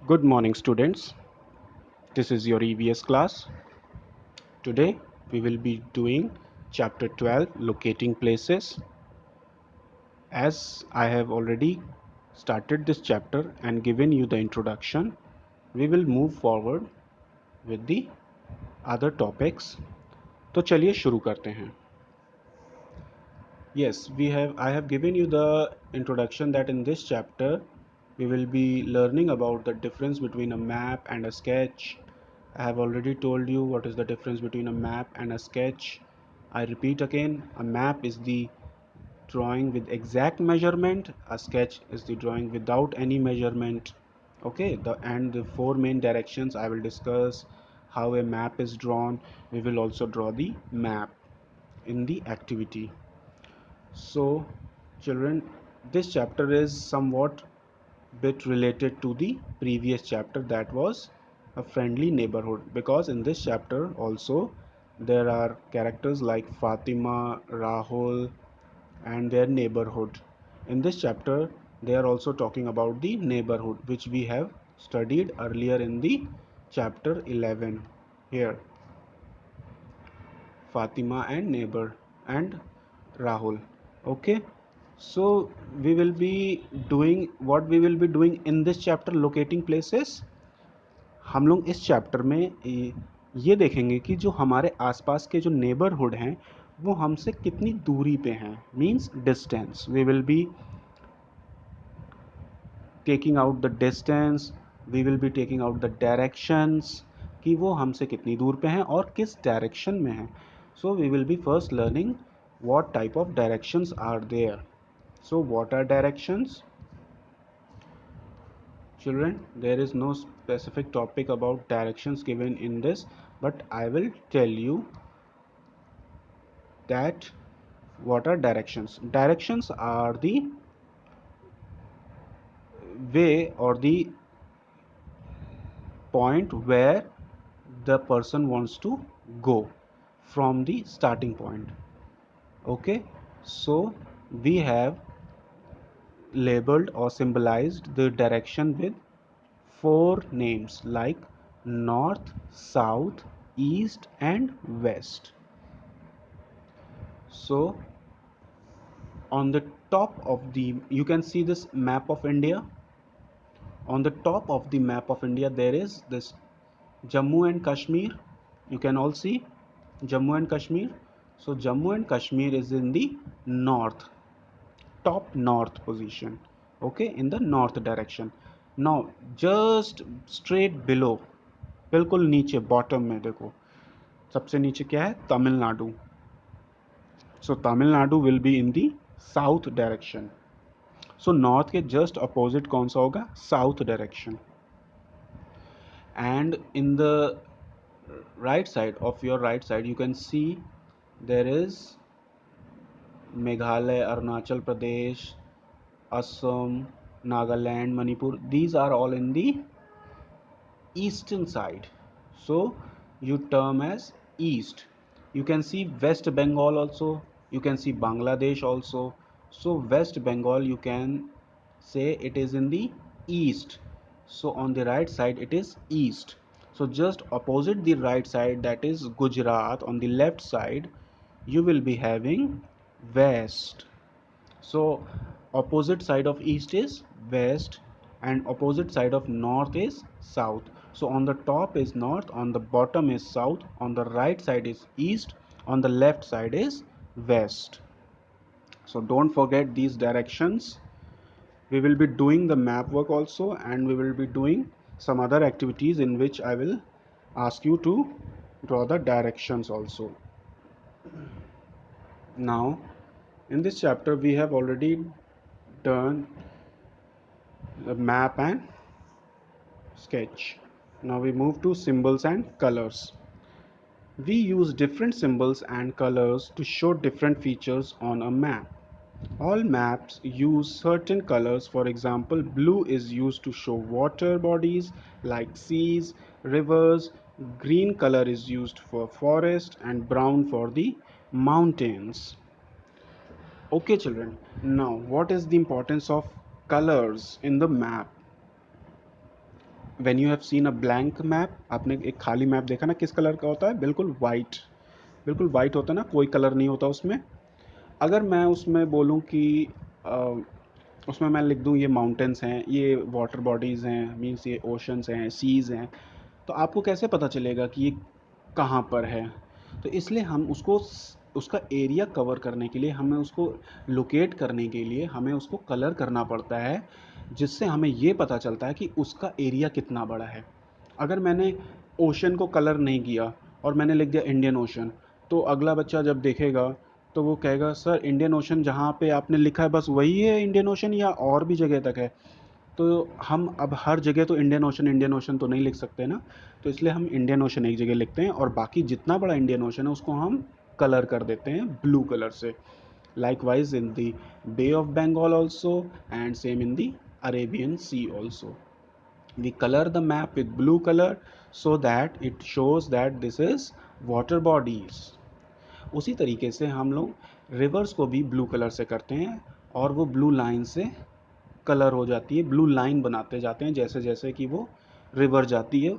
Good morning, students. This is your EVS class. Today we will be doing chapter 12, locating places. As I have already started this chapter and given you the introduction, we will move forward with the other topics. तो चलिए शुरू करते हैं. Yes, I have given you the introduction that in this chapter we will be learning about the difference between a map and a sketch. I have already told you what is the difference between a map and a sketch. I repeat again, a map is the drawing with exact measurement, a sketch is the drawing without any measurement. Okay, the four main directions I will discuss how a map is drawn. We will also draw the map in the activity. So, children, this chapter is somewhat bit related to the previous chapter, that was a friendly neighborhood, because in this chapter also there are characters like Fatima, Rahul and their neighborhood. In this chapter they are also talking about the neighborhood which we have studied earlier in the chapter 11. Here Fatima and neighbor and Rahul. Okay, so we will be doing what we will be doing in this chapter, locating places. हम लोग इस chapter में ये देखेंगे कि जो हमारे आसपास के जो नेबरहुड हैं वो हमसे कितनी दूरी पे हैं, means distance. We will be taking out the distance, we will be taking out the directions कि वो हमसे कितनी दूर पे हैं और किस डायरेक्शन में हैं. So we will be first learning what type of directions are there. So what are directions? Children, there is no specific topic about directions given in this, but I will tell you that what are directions. Directions are the way or the point where the person wants to go from the starting point. Okay, so we have labeled or symbolized the direction with four names like north, south, east and west. So on the top of the, you can see this map of India. On the top of the map of India there is this Jammu and Kashmir. You can all see Jammu and Kashmir. So Jammu and Kashmir is in the north, top north position. Okay, in the north direction. Now just straight below, बिल्कुल नीचे bottom में देखो, सबसे नीचे क्या है, Tamil Nadu. So Tamil Nadu will be in the south direction. So north के just opposite कौन सा होगा, south direction. And in the right side, of your right side, you can see there is Meghalaya, Arunachal Pradesh, Assam, Nagaland, Manipur. These are all in the eastern side, so you term as east. You can see West Bengal also, you can see Bangladesh also. So West Bengal you can say it is in the east, so on the right side it is east. So just opposite the right side, that is Gujarat, on the left side you will be having west. So opposite side of east is west and opposite side of north is south. So on the top is north, on the bottom is south, on the right side is east, on the left side is west. So don't forget these directions. We will be doing the map work also, and we will be doing some other activities in which I will ask you to draw the directions also. Now in this chapter we have already done the map and sketch. Now we move to symbols and colors. We use different symbols and colors to show different features on a map. All maps use certain colors. For example, blue is used to show water bodies like seas, rivers, green color is used for forest and brown for the mountains. Okay children, now what is the importance of colors in the map? When you have seen a blank map, आपने एक खाली map देखा ना, किस colour का होता है? बिल्कुल वाइट, बिल्कुल वाइट होता है ना, कोई कलर नहीं होता उसमें। अगर मैं उसमें बोलूँ कि अ, उसमें मैं लिख दूँ ये माउंटेन्स हैं, ये वाटर बॉडीज़ हैं, मीन्स ये ओशंस हैं, सीज़ हैं, तो आपको कैसे पता चलेगा कि ये कहाँ पर है? तो इसलिए हम उसको उसका एरिया कवर करने के लिए, हमें उसको लोकेट करने के लिए हमें उसको कलर करना पड़ता है, जिससे हमें ये पता चलता है कि उसका एरिया कितना बड़ा है। अगर मैंने ओशन को कलर नहीं किया और मैंने लिख दिया इंडियन ओशन, तो अगला बच्चा जब देखेगा तो वो कहेगा सर इंडियन ओशन जहाँ पे आपने लिखा है बस वही है इंडियन ओशन, या और भी जगह तक है? तो हम अब हर जगह तो इंडियन ओशन तो नहीं लिख सकते ना, तो इसलिए हम इंडियन ओशन एक जगह लिखते हैं और बाकी जितना बड़ा इंडियन ओशन है उसको हम कलर कर देते हैं ब्लू कलर से। Likewise in the Bay of Bengal also, and same in the Arabian Sea also, we color the map with blue color so that it shows that this is water bodies. उसी तरीके से हम लोग reverse को भी blue colour से करते हैं और वो ब्लू लाइन से कलर हो जाती है, ब्लू लाइन बनाते जाते हैं जैसे जैसे कि वो रिवर जाती है,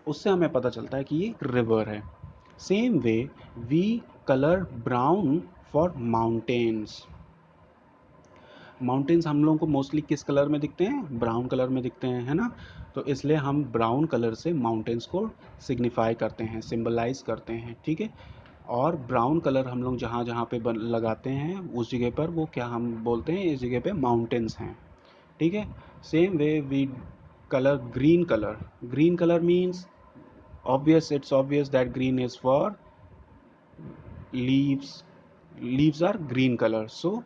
उससे हमें पता चलता है कि ये रिवर है। Same way we colour brown for mountains. Mountains हम लोगों को मोस्टली किस कलर में दिखते हैं? ब्राउन कलर में दिखते हैं, है ना? तो इसलिए हम ब्राउन कलर से माउंटेन्स को सिग्निफाई करते हैं, सिंबलाइज करते हैं, ठीक है? और ब्राउन कलर हम लोग जहाँ जहाँ पे लगाते हैं उस जगह पर वो क्या हम बोलते हैं, इस जगह पे माउंटेन्स हैं, ठीक है? Same way we colour green colour. Green colour means obvious, it's obvious that green is for leaves. Leaves are green color, so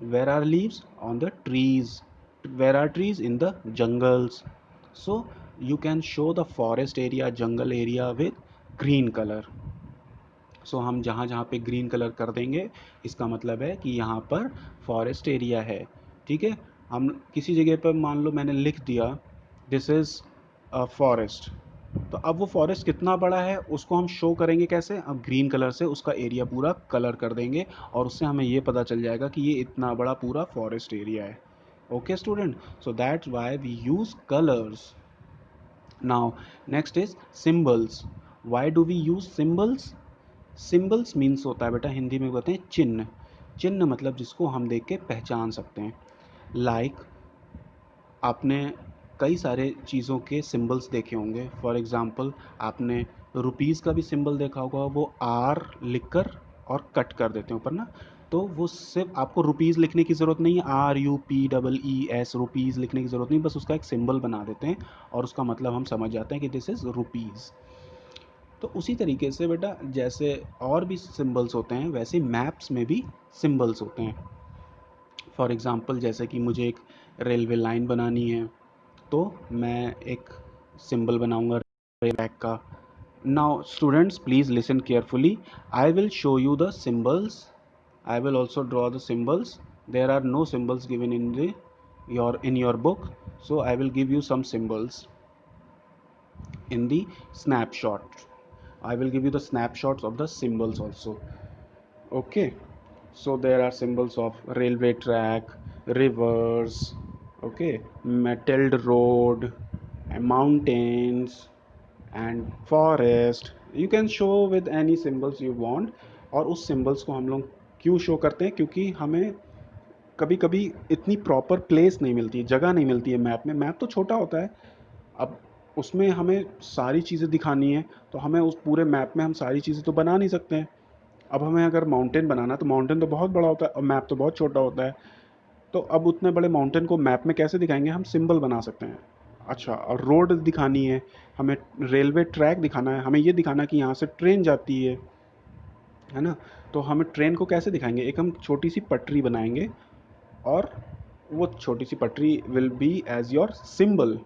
where are leaves? On the trees. Where are trees? In the jungles. So you can show the forest area, jungle area with green color. सो हम जहाँ जहाँ पे green colour कर देंगे इसका मतलब है कि यहाँ पर फॉरेस्ट एरिया है, ठीक है? हम किसी जगह पर मान लो मैंने लिख दिया दिस इज़ अ फॉरेस्ट, तो अब वो फॉरेस्ट कितना बड़ा है उसको हम शो करेंगे कैसे? अब ग्रीन कलर से उसका एरिया पूरा कलर कर देंगे और उससे हमें ये पता चल जाएगा कि ये इतना बड़ा पूरा फॉरेस्ट एरिया है। Okay student, so that's why we use colours. Now next is symbols. Why do we use symbols? Symbols means होता है बेटा, हिंदी में कहते हैं चिन्ह। चिन्ह मतलब जिसको हम देख के पहचान सकते हैं। लाइक आपने कई सारे चीज़ों के सिम्बल्स देखे होंगे। फॉर एग्ज़ाम्पल आपने रुपीज़ का भी सिंबल देखा होगा, वो आर लिख कर और कट कर देते हैं ऊपर ना, तो वो सिर्फ आपको रुपीज़ लिखने की ज़रूरत नहीं है, RUPEES रुपीज़ लिखने की ज़रूरत नहीं, बस उसका एक सिंबल बना देते हैं और उसका मतलब हम समझ जाते हैं कि दिस इज़ रुपीज़। तो उसी तरीके से बेटा जैसे और भी सिंबल्स होते हैं वैसे मैप्स में भी सिंबल्स होते हैं। फॉर एग्ज़ाम्पल जैसे कि मुझे एक रेलवे लाइन बनानी है तो मैं एक सिंबल बनाऊंगा रेल ट्रैक का। Now students please listen carefully, I will show you the symbols, I will also draw the symbols. There are no symbols given in the your book, so I will give you some symbols in the snapshot. I will give you the snapshots of the symbols also. Okay, so there are symbols of railway track, rivers, okay, metalled road, and mountains, and forest. You can show with any symbols you want. और उस symbols को हम लोग क्यों show करते हैं? क्योंकि हमें कभी कभी इतनी प्रॉपर प्लेस नहीं मिलती है, जगह नहीं मिलती है मैप में। मैप तो छोटा होता है, अब उसमें हमें सारी चीज़ें दिखानी है, तो हमें उस पूरे मैप में हम सारी चीज़ें तो बना नहीं सकते हैं। अब हमें अगर माउंटेन बनाना है तो माउंटेन तो बहुत बड़ा होता है और मैप तो बहुत छोटा होता है, तो अब उतने बड़े माउंटेन को मैप में कैसे दिखाएंगे? हम सिंबल बना सकते हैं। अच्छा, और रोड दिखानी है हमें, रेलवे ट्रैक दिखाना है, हमें ये दिखाना है कि यहाँ से ट्रेन जाती है ना? तो हमें ट्रेन को कैसे दिखाएंगे? एक हम छोटी सी पटरी बनाएंगे और वो छोटी सी पटरी will be as your symbol,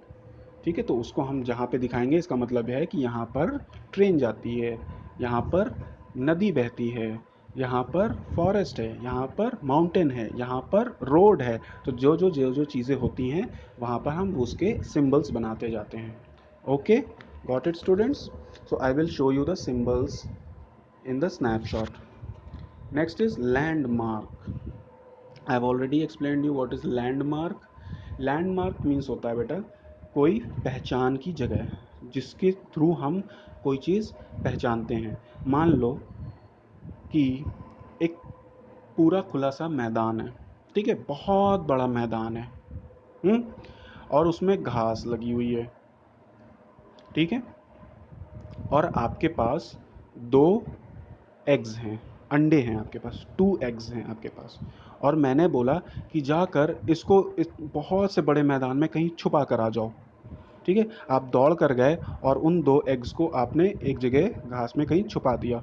ठीक है? तो उसको हम जहाँ पे दिखाएंगे इसका मतलब है कि यहाँ पर ट्रेन जाती है, यहाँ पर नदी बहती है, यहाँ पर फॉरेस्ट है, यहाँ पर माउंटेन है, यहाँ पर रोड है। तो जो चीज़ें होती हैं वहाँ पर हम उसके सिंबल्स बनाते जाते हैं। Okay, got it students? So I will show you the symbols in the snapshot. Next is landmark. I have already explained you what is landmark. Landmark means होता है बेटा कोई पहचान की जगह जिसके थ्रू हम कोई चीज़ पहचानते हैं। मान लो कि एक पूरा खुला सा मैदान है, ठीक है, बहुत बड़ा मैदान है। हम्म और उसमें घास लगी हुई है, ठीक है, और आपके पास दो एग्स हैं, अंडे हैं आपके पास, 2 एग्स हैं आपके पास। और मैंने बोला कि जाकर इसको इस बहुत से बड़े मैदान में कहीं छुपा कर आ जाओ, ठीक है। आप दौड़ कर गए और उन 2 एग्स को आपने एक जगह घास में कहीं छुपा दिया।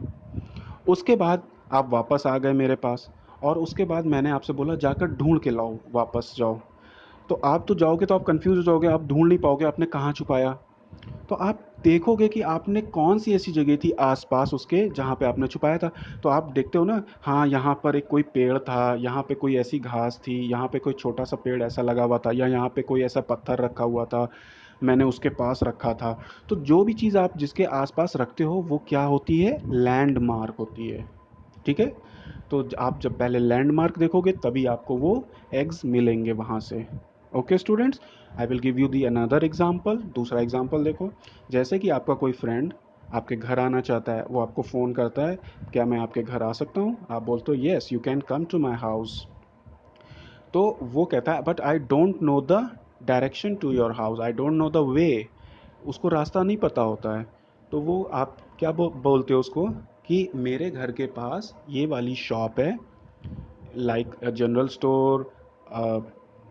उसके बाद आप वापस आ गए मेरे पास, और उसके बाद मैंने आपसे बोला जाकर ढूंढ के लाओ, वापस जाओ। तो आप तो जाओगे तो आप कंफ्यूज हो जाओगे, आप ढूंढ नहीं पाओगे आपने कहाँ छुपाया। तो आप देखोगे कि आपने कौन सी ऐसी जगह थी आसपास उसके जहाँ पे आपने छुपाया था। तो आप देखते हो ना, हाँ यहाँ पर एक कोई पेड़ था, यहाँ पे कोई ऐसी घास थी, यहाँ पे कोई छोटा सा पेड़ ऐसा लगा हुआ था, या यहाँ पे कोई ऐसा पत्थर रखा हुआ था, मैंने उसके पास रखा था। तो जो भी चीज़ आप जिसके आसपास रखते हो वो क्या होती है, लैंडमार्क होती है, ठीक है। तो आप जब पहले लैंडमार्क देखोगे तभी आपको वो एग्स मिलेंगे वहाँ से। Okay students, I will give you the another example. दूसरा एग्जाम्पल देखो, जैसे कि आपका कोई फ्रेंड आपके घर आना चाहता है, वो आपको फ़ोन करता है, क्या मैं आपके घर आ सकता हूँ? आप बोलते हो yes you can come to my house. तो वो कहता है but I don't know the direction to your house, I don't know the way. उसको रास्ता नहीं पता होता है। तो वो आप क्या बोलते हो उसको कि मेरे घर के पास ये वाली शॉप है, like general store,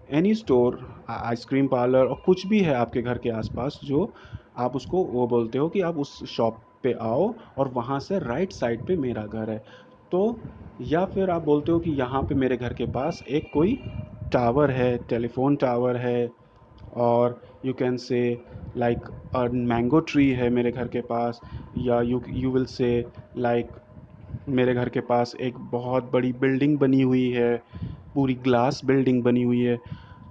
any store, ice cream parlour, और कुछ भी है आपके घर के आसपास जो आप उसको वो बोलते हो कि आप उस शॉप पे आओ और वहाँ से राइट साइड पे मेरा घर है। तो या फिर आप बोलते हो कि यहाँ पे मेरे घर के पास एक कोई टावर है, टेलीफोन टावर है, और you can say like a mango tree है मेरे घर के पास, या यू विल से लाइक मेरे घर के पास एक बहुत बड़ी बिल्डिंग बनी हुई है, पूरी ग्लास बिल्डिंग बनी हुई है।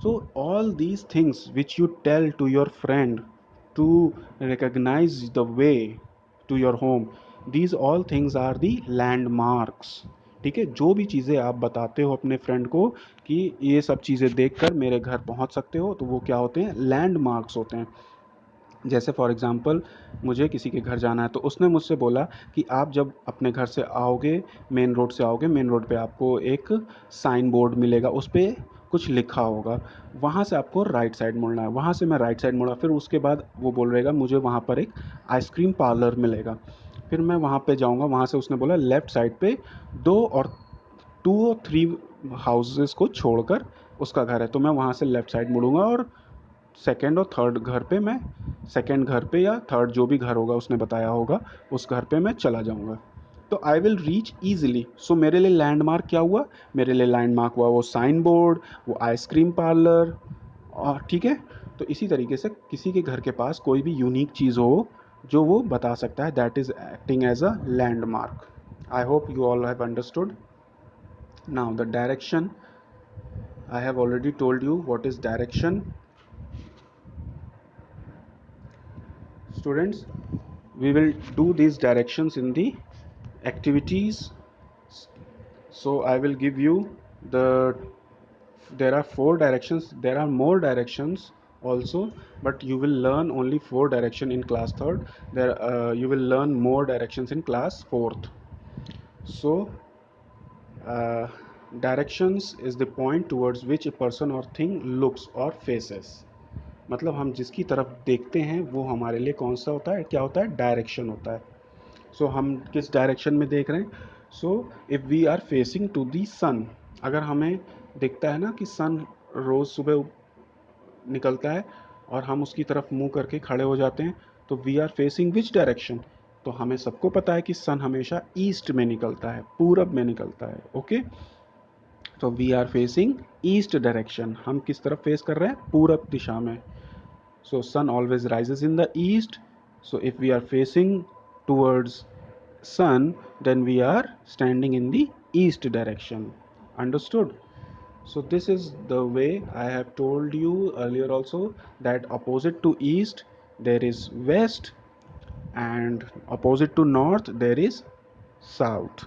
So all these things which you tell to your friend to recognise the way to your home, these all things are the landmarks, ठीक है। जो भी चीज़ें आप बताते हो अपने फ्रेंड को कि ये सब चीज़ें देखकर मेरे घर पहुंच सकते हो, तो वो क्या होते हैं, लैंडमार्क्स होते हैं। जैसे फॉर एग्ज़ाम्पल मुझे किसी के घर जाना है, तो उसने मुझसे बोला कि आप जब अपने घर से आओगे, मेन रोड से आओगे, मेन रोड पे आपको एक साइन बोर्ड मिलेगा, उस पर कुछ लिखा होगा, वहाँ से आपको राइट साइड मुड़ना है। वहाँ से मैं राइट साइड मुड़ा, फिर उसके बाद वो बोल रहेगा मुझे वहाँ पर एक आइसक्रीम पार्लर मिलेगा। फिर मैं वहाँ पे जाऊँगा, वहाँ से उसने बोला लेफ़्ट साइड पे 2 और 3 हाउसेस को छोड़कर उसका घर है। तो मैं वहाँ से लेफ़्ट साइड मुड़ूंगा और सेकंड और थर्ड घर पे मैं सेकंड घर पे या थर्ड जो भी घर होगा उसने बताया होगा उस घर पे मैं चला जाऊंगा। तो आई विल रीच ईजिली। सो मेरे लिए लैंडमार्क क्या हुआ, मेरे लिए लैंडमार्क हुआ वो साइन बोर्ड, वो आइसक्रीम पार्लर, और ठीक है। तो इसी तरीके से किसी के घर के पास कोई भी यूनिक चीज़ हो जो वो बता सकता है, that is acting as a landmark. I hope you all have understood. Now the direction, I have already told you what is direction. Students, we will do these directions in the activities. So I will give you the, there are 4 directions, there are more directions also, but you will learn only 4 direction in class 3rd. There you will learn more directions in class 4th. So uh, directions is the point towards which a person or thing looks or faces. मतलब हम जिसकी तरफ देखते हैं वो हमारे लिए कौन सा होता है, क्या होता है, डायरेक्शन होता है। सो हम किस डायरेक्शन में देख रहे हैं। So if we are facing to the sun, अगर हमें दिखता है ना कि सन रोज़ सुबह निकलता है और हम उसकी तरफ मुंह करके खड़े हो जाते हैं, तो we are facing which direction. तो हमें सबको पता है कि सन हमेशा ईस्ट में निकलता है, पूरब में निकलता है, ओके। तो we are facing east direction, हम किस तरफ फेस कर रहे हैं, पूरब दिशा में। So sun always rises in the east. So if we are facing towards sun, then we are standing in the east direction. Understood? So this is the way I have told you earlier also, that opposite to east there is west, and opposite to north there is south.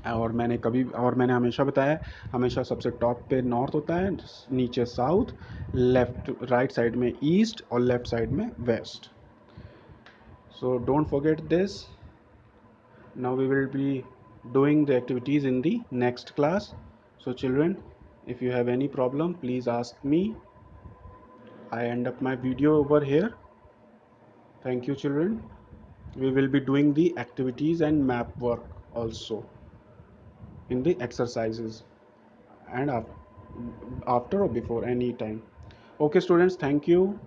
मैंने हमेशा बताया, हमेशा सबसे top पे north होता है, नीचे south, left right side में ईस्ट और लेफ्ट साइड में waste. So don't forget this. Now we will be doing the activities in the next class. So children, if you have any problem, please ask me. I end up my video over here. Thank you children. We will be doing the activities and map work also in the exercises, and after or before, any time. Okay students, thank you.